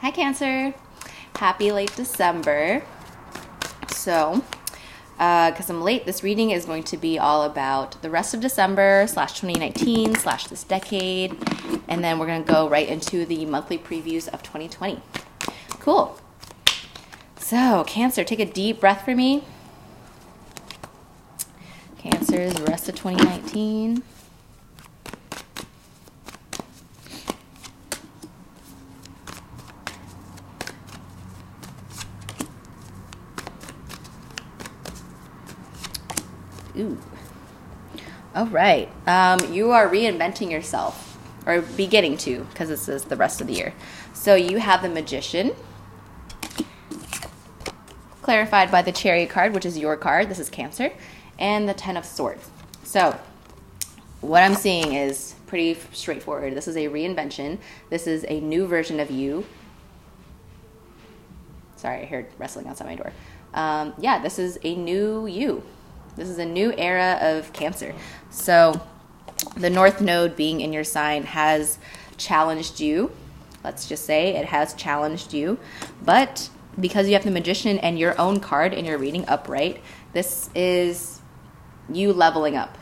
Hi, Cancer. Happy late December. So, because I'm late, this reading is going to be all about the rest of December / 2019 / this decade. And then we're going to go right into the monthly previews of 2020. Cool. So, Cancer, take a deep breath for me. Cancer's rest of 2019. Ooh. All right. You are reinventing yourself, or beginning to, because this is the rest of the year. So you have the Magician, clarified by the Chariot card, which is your card. This is Cancer, and the Ten of Swords. So what I'm seeing is pretty straightforward. This is a reinvention. This is a new version of you. Sorry, I heard wrestling outside my door. Yeah, this is a new you. This is a new era of Cancer. So the North Node being in your sign has challenged you. Let's just say it has challenged you. But because you have the Magician and your own card in your reading upright, this is you leveling up.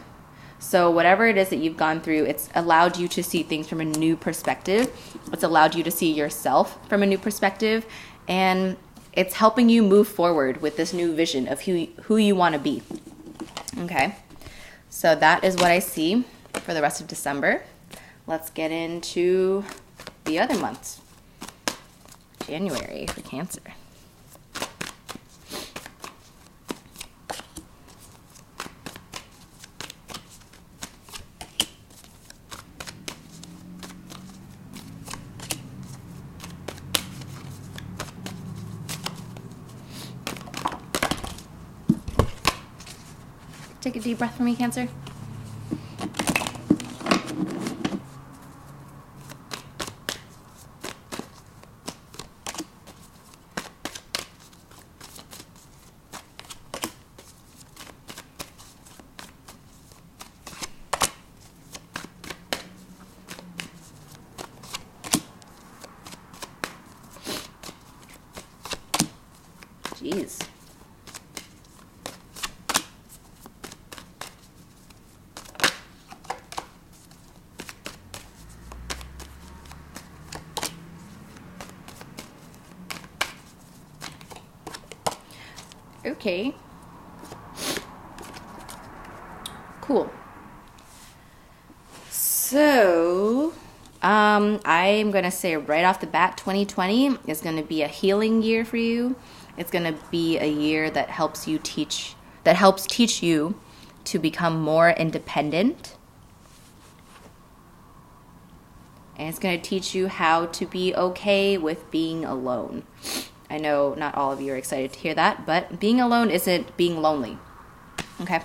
So whatever it is that you've gone through, it's allowed you to see things from a new perspective. It's allowed you to see yourself from a new perspective. And it's helping you move forward with this new vision of who you want to be. Okay, so that is what I see for the rest of December. Let's get into the other months. January for Cancer. Take a deep breath for me, Cancer. Jeez. Okay. Cool. So, I'm going to say right off the bat, 2020 is going to be a healing year for you. It's going to be a year that helps teach you to become more independent. And it's going to teach you how to be okay with being alone. I know not all of you are excited to hear that, but being alone isn't being lonely. Okay,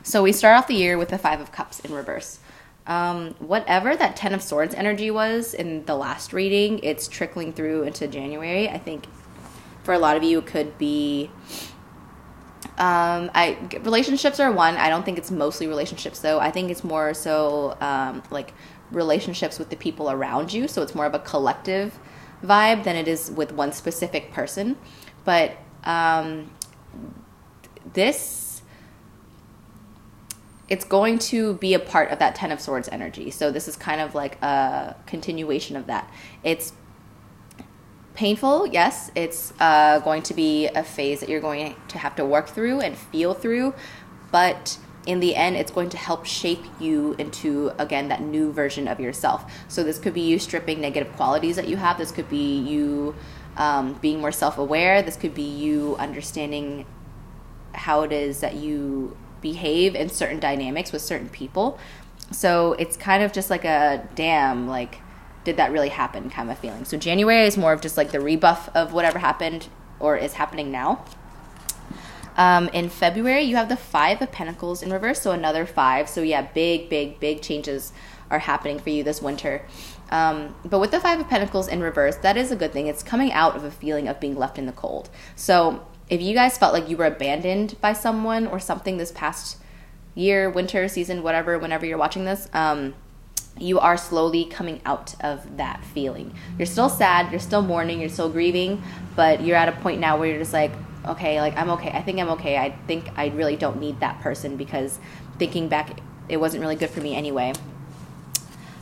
so we start off the year with the Five of Cups in reverse. Whatever that Ten of Swords energy was in the last reading, it's trickling through into January. I think for a lot of you, it could be... relationships are one. I don't think it's mostly relationships, though. I think it's more so like relationships with the people around you, so it's more of a collective vibe than it is with one specific person. But it's going to be a part of that Ten of Swords energy. So this is kind of like a continuation of that. It's painful, yes. It's going to be a phase that you're going to have to work through and feel through. But in the end, it's going to help shape you into, again, that new version of yourself. So this could be you stripping negative qualities that you have. This could be you being more self-aware. This could be you understanding how it is that you behave in certain dynamics with certain people. So it's kind of just like a damn, like, did that really happen kind of feeling. So January is more of just like the rebuff of whatever happened or is happening now. In February, you have the Five of Pentacles in reverse, so another five. So yeah, big changes are happening for you this winter. But with the Five of Pentacles in reverse, that is a good thing. It's coming out of a feeling of being left in the cold. So if you guys felt like you were abandoned by someone or something this past year, winter, season, whatever, whenever you're watching this, you are slowly coming out of that feeling. You're still sad, you're still mourning, you're still grieving, but you're at a point now where you're just like, okay, like I'm okay. I think I'm okay. I think I really don't need that person because thinking back, it wasn't really good for me anyway.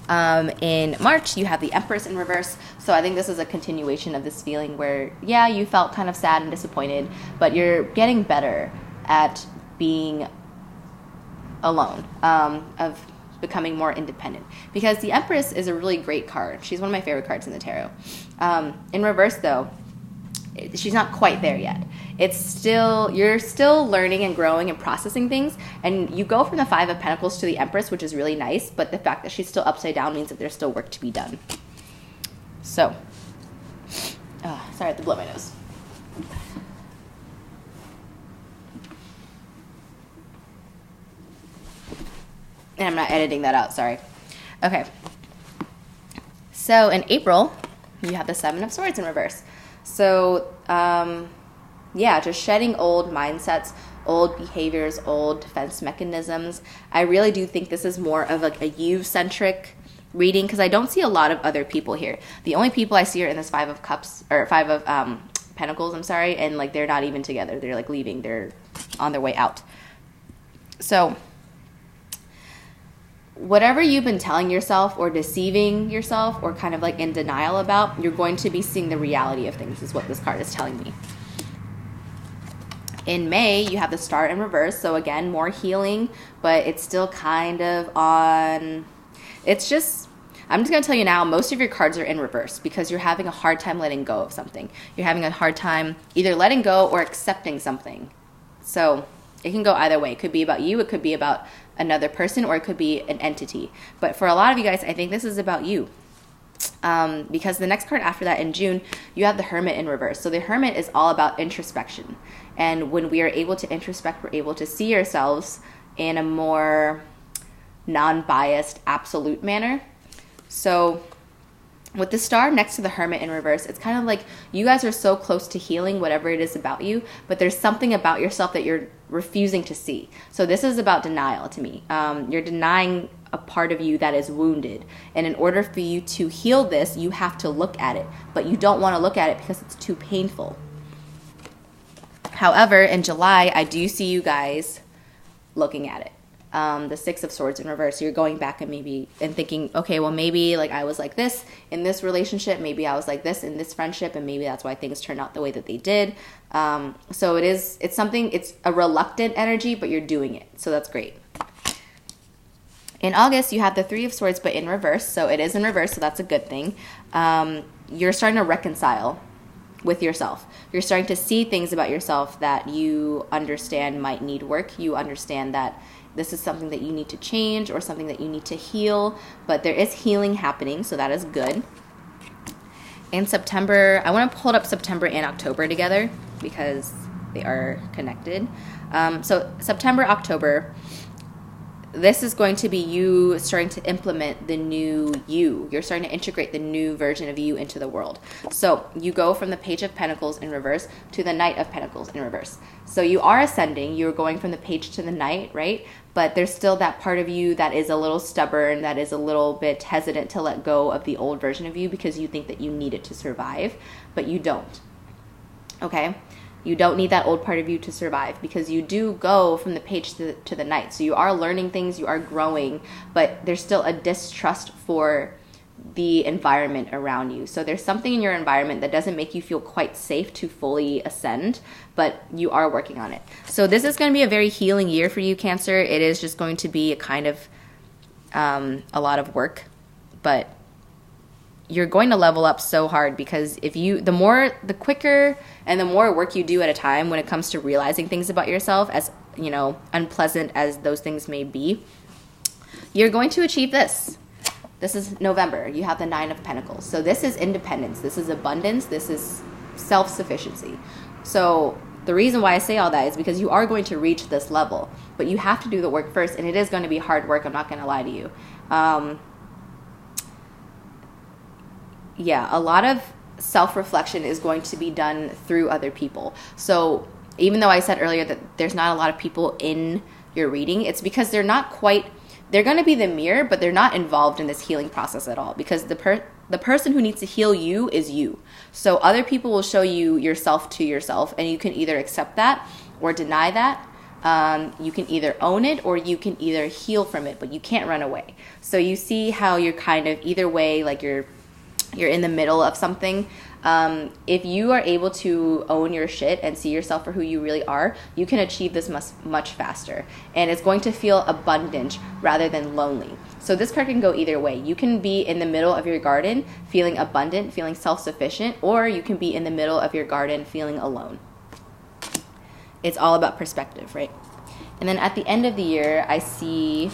In March, you have the Empress in reverse. So I think this is a continuation of this feeling where, yeah, you felt kind of sad and disappointed, but you're getting better at being alone, of becoming more independent. Because the Empress is a really great card. She's one of my favorite cards in the tarot. In reverse, though, she's not quite there yet. You're still learning and growing and processing things, and you go from the Five of Pentacles to the Empress, which is really nice, but the fact that she's still upside down means that there's still work to be done. So, sorry, I have to blow my nose. And I'm not editing that out, sorry. Okay. So in April, you have the Seven of Swords in reverse. So, yeah, just shedding old mindsets, old behaviors, old defense mechanisms. I really do think this is more of like a you-centric reading because I don't see a lot of other people here. The only people I see are in this Five of Cups, or Five of Pentacles, I'm sorry, and like they're not even together. They're like leaving. They're on their way out. So whatever you've been telling yourself or deceiving yourself or kind of like in denial about, you're going to be seeing the reality of things is what this card is telling me. In May, you have the Star in reverse. So again, more healing, but it's still kind of on, it's just, I'm just going to tell you now, most of your cards are in reverse because you're having a hard time letting go of something. You're having a hard time either letting go or accepting something. So it can go either way. It could be about you. It could be about another person, or it could be an entity. But for a lot of you guys, I think this is about you. Because the next card after that in June, you have the Hermit in reverse. So the Hermit is all about introspection. And when we are able to introspect, we're able to see ourselves in a more non-biased, absolute manner. So with the Star next to the Hermit in reverse, it's kind of like you guys are so close to healing whatever it is about you, but there's something about yourself that you're refusing to see. So this is about denial to me. You're denying a part of you that is wounded. And in order for you to heal this, you have to look at it, but you don't want to look at it because it's too painful. However, in July, I do see you guys looking at it. The Six of Swords in reverse. You're going back and thinking, okay, well, maybe like I was like this in this relationship. Maybe I was like this in this friendship, and maybe that's why things turned out the way that they did. So it's a reluctant energy, but you're doing it. So that's great. In August, you have the Three of Swords, but in reverse. So it is in reverse, so that's a good thing. You're starting to reconcile with yourself. You're starting to see things about yourself that you understand might need work. You understand that this is something that you need to change or something that you need to heal, but there is healing happening, so that is good. In September, I want to hold up September and October together because they are connected. So September, October, this is going to be you starting to implement the new you. You're starting to integrate the new version of you into the world. So you go from the Page of Pentacles in reverse to the Knight of Pentacles in reverse. So you are ascending. You're going from the Page to the Knight, right? But there's still that part of you that is a little stubborn, that is a little bit hesitant to let go of the old version of you because you think that you need it to survive, but you don't. Okay? You don't need that old part of you to survive because you do go from the Page to the Knight. So you are learning things, you are growing, but there's still a distrust for the environment around you. So there's something in your environment that doesn't make you feel quite safe to fully ascend, but you are working on it. So this is going to be a very healing year for you, Cancer. It is just going to be a kind of a lot of work, but you're going to level up so hard because the quicker and the more work you do at a time when it comes to realizing things about yourself, as you know, unpleasant as those things may be, you're going to achieve this. This is November. You have the Nine of Pentacles. So this is independence. This is abundance. This is self-sufficiency. So the reason why I say all that is because you are going to reach this level, but you have to do the work first, and it is going to be hard work. I'm not going to lie to you. Yeah, a lot of self-reflection is going to be done through other people. So even though I said earlier that there's not a lot of people in your reading, it's because they're not quite they're going to be the mirror, but they're not involved in this healing process at all, because the person who needs to heal you is you. So other people will show you yourself to yourself, and you can either accept that or deny that. You can either own it or you can either heal from it, but you can't run away. So you see how you're kind of either way, like you're in the middle of something. If you are able to own your shit and see yourself for who you really are, you can achieve this much faster. And it's going to feel abundant rather than lonely. So this card can go either way. You can be in the middle of your garden feeling abundant, feeling self-sufficient, or you can be in the middle of your garden feeling alone. It's all about perspective, right? And then at the end of the year, I see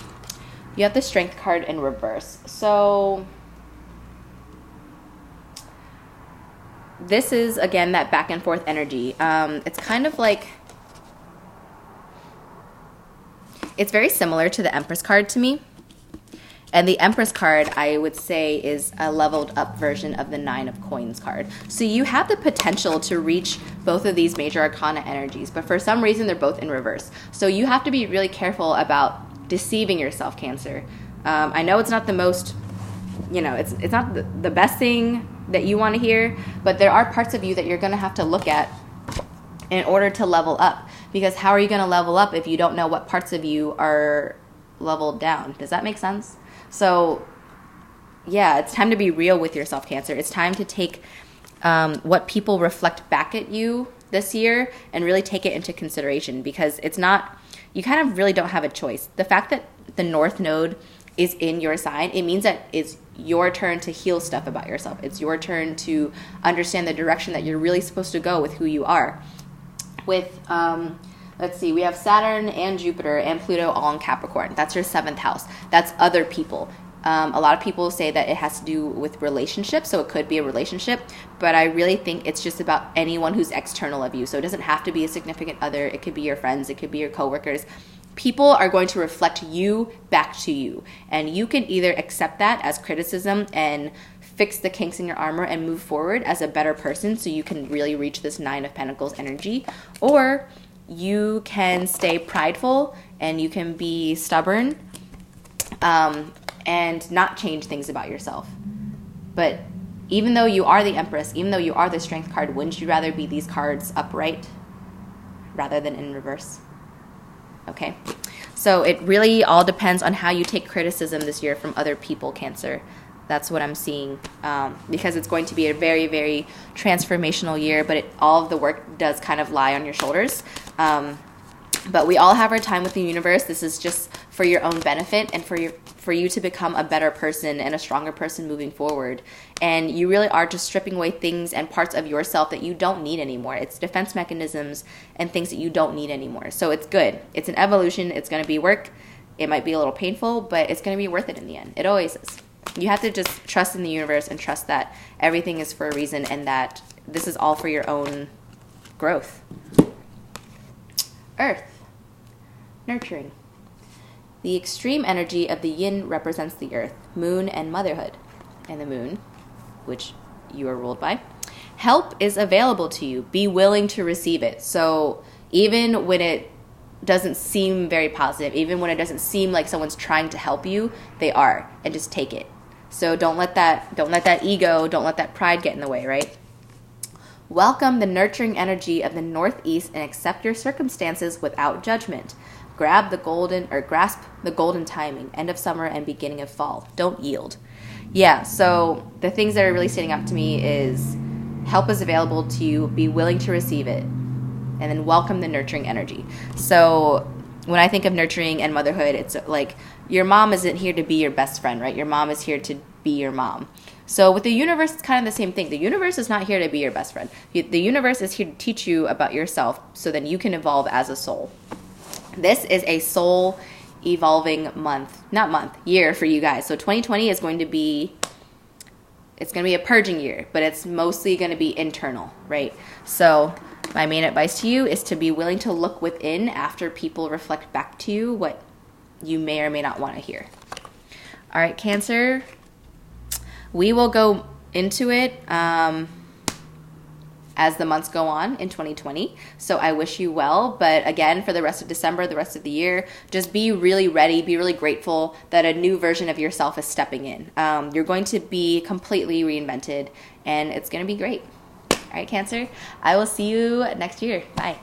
you have the Strength card in reverse. So this is, again, that back and forth energy. It's kind of like, it's very similar to the Empress card to me. And the Empress card, I would say, is a leveled up version of the Nine of Coins card. So you have the potential to reach both of these major arcana energies, but for some reason they're both in reverse. So you have to be really careful about deceiving yourself, Cancer. I know it's not the most, it's not the best thing that you want to hear, but there are parts of you that you're going to have to look at in order to level up. Because how are you going to level up if you don't know what parts of you are leveled down? Does that make sense? So, yeah, it's time to be real with yourself, Cancer. It's time to take what people reflect back at you this year and really take it into consideration, because it's not, you kind of really don't have a choice. The fact that the North Node is in your sign, it means that it's your turn to heal stuff about yourself. It's your turn to understand the direction that you're really supposed to go with who you are. With, let's see, we have Saturn and Jupiter and Pluto all in Capricorn. That's your 7th house. That's other people. A lot of people say that it has to do with relationships, so it could be a relationship, but I really think it's just about anyone who's external of you. So it doesn't have to be a significant other. It could be your friends. It could be your coworkers. People are going to reflect you back to you, and you can either accept that as criticism and fix the kinks in your armor and move forward as a better person so you can really reach this Nine of Pentacles energy, or you can stay prideful and you can be stubborn and not change things about yourself. But even though you are the Empress, even though you are the Strength card, wouldn't you rather be these cards upright rather than in reverse? Okay, so it really all depends on how you take criticism this year from other people, Cancer. That's what I'm seeing, because it's going to be a very, very transformational year, but all of the work does kind of lie on your shoulders. But we all have our time with the universe. This is just for your own benefit and for you to become a better person and a stronger person moving forward. And you really are just stripping away things and parts of yourself that you don't need anymore. It's defense mechanisms and things that you don't need anymore. So it's good. It's an evolution. It's going to be work. It might be a little painful, but it's going to be worth it in the end. It always is. You have to just trust in the universe and trust that everything is for a reason and that this is all for your own growth. Earth. Nurturing. The extreme energy of the yin represents the earth, moon, and motherhood. And the moon, which you are ruled by. Help is available to you. Be willing to receive it. So even when it doesn't seem very positive, even when it doesn't seem like someone's trying to help you, they are. And just take it. So don't let that ego, don't let that pride get in the way, right? Welcome the nurturing energy of the Northeast and accept your circumstances without judgment. Grasp the golden timing, end of summer and beginning of fall. Don't yield. Yeah, so the things that are really standing out to me is help is available to you, be willing to receive it, and then welcome the nurturing energy. So when I think of nurturing and motherhood, it's like your mom isn't here to be your best friend, right? Your mom is here to be your mom. So with the universe, it's kind of the same thing. The universe is not here to be your best friend. The universe is here to teach you about yourself so then you can evolve as a soul. This is a soul evolving year for you guys. So 2020 is going to be, it's going to be a purging year, but it's mostly going to be internal, right? So my main advice to you is to be willing to look within after people reflect back to you what you may or may not want to hear. All right, Cancer, we will go into it. as the months go on in 2020. So I wish you well. But again, for the rest of December, the rest of the year, just be really ready, be really grateful that a new version of yourself is stepping in. You're going to be completely reinvented, and it's going to be great. All right, Cancer, I will see you next year. Bye.